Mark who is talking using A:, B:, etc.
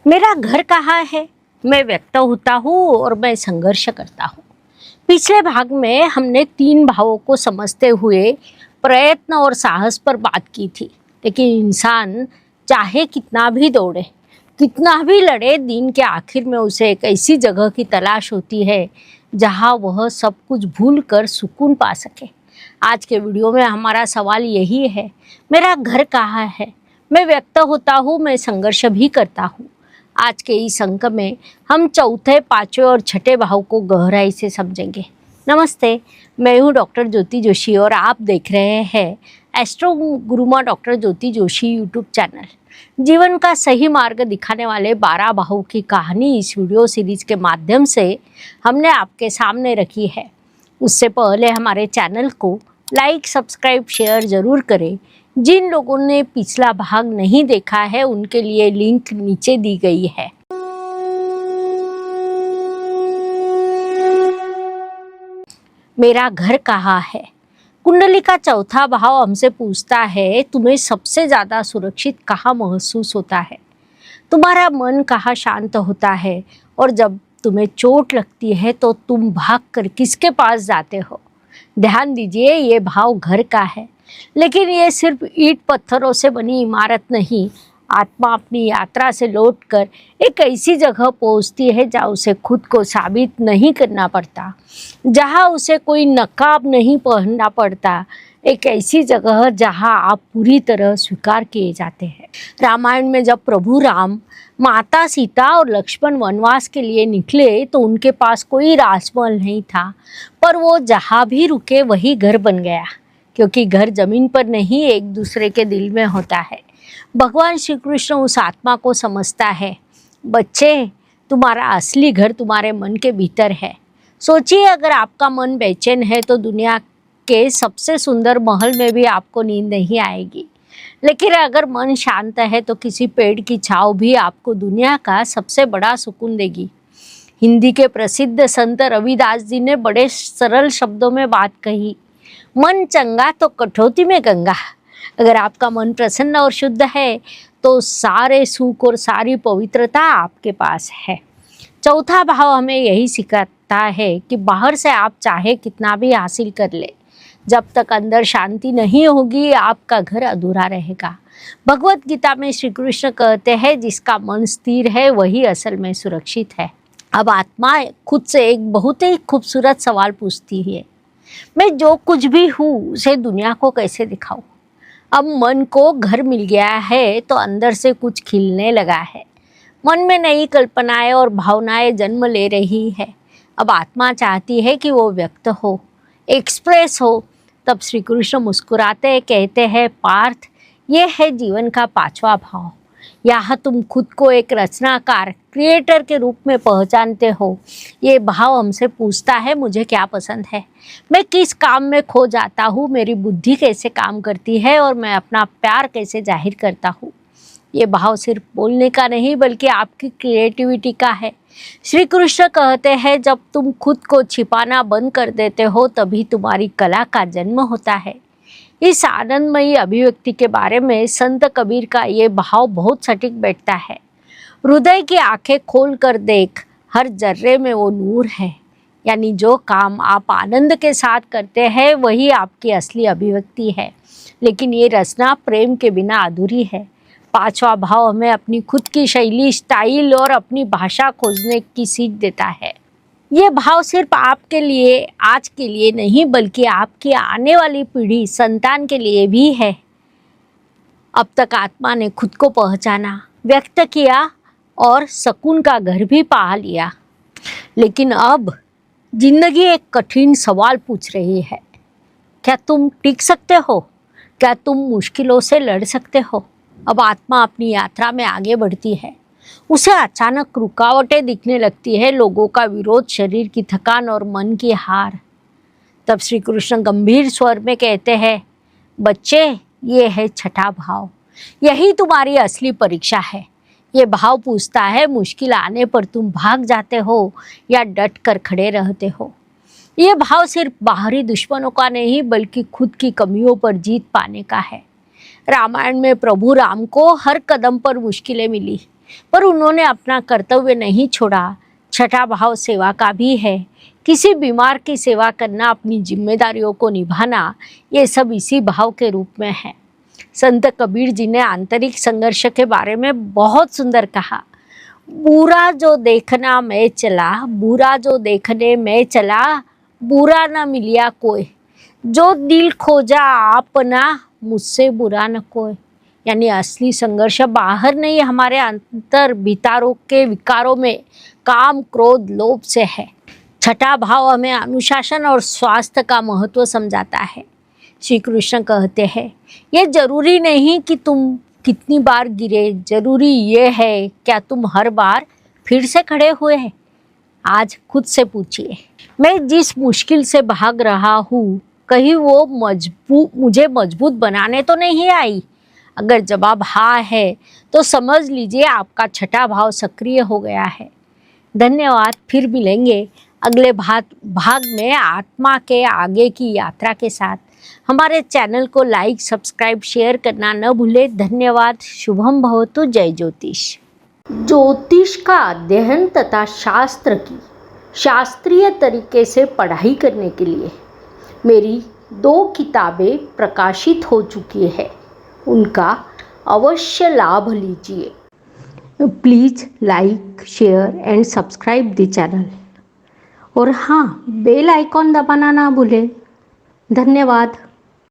A: मेरा घर कहाँ है, मैं व्यक्त होता हूँ और मैं संघर्ष करता हूँ। पिछले भाग में हमने 3 भावों को समझते हुए प्रयत्न और साहस पर बात की थी। लेकिन इंसान चाहे कितना भी दौड़े, कितना भी लड़े, दिन के आखिर में उसे एक ऐसी जगह की तलाश होती है जहाँ वह सब कुछ भूल कर सुकून पा सके। आज के वीडियो में हमारा सवाल यही है, मेरा घर कहाँ है, मैं व्यक्त होता हूँ, मैं संघर्ष भी करता हूँ। आज के इस अंक में हम चौथे, पांचवें और छठे भाव को गहराई से समझेंगे। नमस्ते, मैं हूँ डॉक्टर ज्योति जोशी और आप देख रहे हैं एस्ट्रो गुरुमा डॉक्टर ज्योति जोशी यूट्यूब चैनल। जीवन का सही मार्ग दिखाने वाले 12 भावों की कहानी इस वीडियो सीरीज के माध्यम से हमने आपके सामने रखी है। उससे पहले हमारे चैनल को लाइक, सब्सक्राइब, शेयर ज़रूर करें। जिन लोगों ने पिछला भाग नहीं देखा है उनके लिए लिंक नीचे दी गई है। मेरा घर कहाँ है। कुंडली का चौथा भाव हमसे पूछता है, तुम्हें सबसे ज़्यादा सुरक्षित कहाँ महसूस होता है, तुम्हारा मन कहाँ शांत होता है, और जब तुम्हें चोट लगती है तो तुम भागकर किसके पास जाते हो। ध्यान दीजिए, ये भाव घर का है, लेकिन ये सिर्फ ईंट पत्थरों से बनी इमारत नहीं। आत्मा अपनी यात्रा से लौटकर एक ऐसी जगह पहुंचती है जहाँ उसे खुद को साबित नहीं करना पड़ता, जहाँ उसे कोई नकाब नहीं पहनना पड़ता। एक ऐसी जगह जहाँ आप पूरी तरह स्वीकार किए जाते हैं। रामायण में जब प्रभु राम, माता सीता और लक्ष्मण वनवास के लिए निकले तो उनके पास कोई राजमहल नहीं था, पर वो जहाँ भी रुके वही घर बन गया, क्योंकि घर जमीन पर नहीं, एक दूसरे के दिल में होता है। भगवान श्री कृष्ण उस आत्मा को समझता है। बच्चे, तुम्हारा असली घर तुम्हारे मन के भीतर है। सोचिए, अगर आपका मन बेचैन है तो दुनिया के सबसे सुंदर महल में भी आपको नींद नहीं आएगी। लेकिन अगर मन शांत है तो किसी पेड़ की छाँव भी आपको दुनिया का सबसे बड़ा सुकून देगी। हिंदी के प्रसिद्ध संत रविदास जी ने बड़े सरल शब्दों में बात कही, मन चंगा तो कठौती में गंगा। अगर आपका मन प्रसन्न और शुद्ध है तो सारे सुख और सारी पवित्रता आपके पास है। चौथा भाव हमें यही सिखाता है कि बाहर से आप चाहे कितना भी हासिल कर ले, जब तक अंदर शांति नहीं होगी आपका घर अधूरा रहेगा। भगवत गीता में श्री कृष्ण कहते हैं, जिसका मन स्थिर है वही असल में सुरक्षित है। अब आत्मा खुद से एक बहुत ही खूबसूरत सवाल पूछती है, मैं जो कुछ भी हूँ उसे दुनिया को कैसे दिखाऊं। अब मन को घर मिल गया है तो अंदर से कुछ खिलने लगा है। मन में नई कल्पनाएं और भावनाएं जन्म ले रही है। अब आत्मा चाहती है कि वो व्यक्त हो, एक्सप्रेस हो। तब श्री कृष्ण मुस्कुराते कहते हैं, पार्थ, ये है जीवन का 5वां भाव। यहाँ तुम खुद को एक रचनाकार, क्रिएटर के रूप में पहचानते हो। ये भाव हमसे पूछता है, मुझे क्या पसंद है, मैं किस काम में खो जाता हूँ, मेरी बुद्धि कैसे काम करती है और मैं अपना प्यार कैसे जाहिर करता हूँ। ये भाव सिर्फ बोलने का नहीं बल्कि आपकी क्रिएटिविटी का है। श्री कृष्ण कहते हैं, जब तुम खुद को छिपाना बंद कर देते हो तभी तुम्हारी कला का जन्म होता है। इस आनंदमयी अभिव्यक्ति के बारे में संत कबीर का ये भाव बहुत सटीक बैठता है। हृदय की आंखें खोल कर देख, हर जर्रे में वो नूर है। यानी जो काम आप आनंद के साथ करते हैं वही आपकी असली अभिव्यक्ति है। लेकिन ये रचना प्रेम के बिना अधूरी है। 5वां भाव हमें अपनी खुद की शैली, स्टाइल और अपनी भाषा खोजने की सीख देता है। ये भाव सिर्फ आपके लिए, आज के लिए नहीं, बल्कि आपकी आने वाली पीढ़ी, संतान के लिए भी है। अब तक आत्मा ने खुद को पहचाना, व्यक्त किया और सुकून का घर भी पा लिया। लेकिन अब जिंदगी एक कठिन सवाल पूछ रही है, क्या तुम टिक सकते हो? क्या तुम मुश्किलों से लड़ सकते हो? अब आत्मा अपनी यात्रा में आगे बढ़ती है। उसे अचानक रुकावटें दिखने लगती है, लोगों का विरोध, शरीर की थकान और मन की हार। तब श्री कृष्ण गंभीर स्वर में कहते हैं, बच्चे, ये है 6ठा भाव। यही तुम्हारी असली परीक्षा है। ये भाव पूछता है, मुश्किल आने पर तुम भाग जाते हो या डट कर खड़े रहते हो। ये भाव सिर्फ बाहरी दुश्मनों का नहीं बल्कि खुद की कमियों पर जीत पाने का है। रामायण में प्रभु राम को हर कदम पर मुश्किलें मिली, पर उन्होंने अपना कर्तव्य नहीं छोड़ा। छठा भाव सेवा का भी है। किसी बीमार की सेवा करना, अपनी जिम्मेदारियों को निभाना, ये सब इसी भाव के रूप में है। संत कबीर जी ने आंतरिक संघर्ष के बारे में बहुत सुंदर कहा। बुरा जो देखना मैं चला, बुरा जो देखने मैं चला, बुरा न मिलिया कोई, जो दिल खोजा आपना, मुझसे बुरा न कोई। यानी असली संघर्ष बाहर नहीं, हमारे अंतर भीतरों के विकारों में, काम क्रोध लोभ से है। छठा भाव हमें अनुशासन और स्वास्थ्य का महत्व समझाता है। श्री कृष्ण कहते हैं, ये जरूरी नहीं कि तुम कितनी बार गिरे, जरूरी ये है क्या तुम हर बार फिर से खड़े हुए हैं। आज खुद से पूछिए, मैं जिस मुश्किल से भाग रहा हूँ, कहीं वो मुझे मजबूत बनाने तो नहीं आई। अगर जवाब हाँ है तो समझ लीजिए आपका छठा भाव सक्रिय हो गया है। धन्यवाद। फिर मिलेंगे अगले भाग में आत्मा के आगे की यात्रा के साथ। हमारे चैनल को लाइक, सब्सक्राइब, शेयर करना न भूलें। धन्यवाद। शुभम भवतु। जय ज्योतिष। ज्योतिष का अध्ययन तथा शास्त्र की शास्त्रीय तरीके से पढ़ाई करने के लिए मेरी 2 किताबें प्रकाशित हो चुकी है, उनका अवश्य लाभ लीजिए। Please like, share and subscribe the channel. और हाँ, बेल आइकॉन दबाना ना भूलें। धन्यवाद।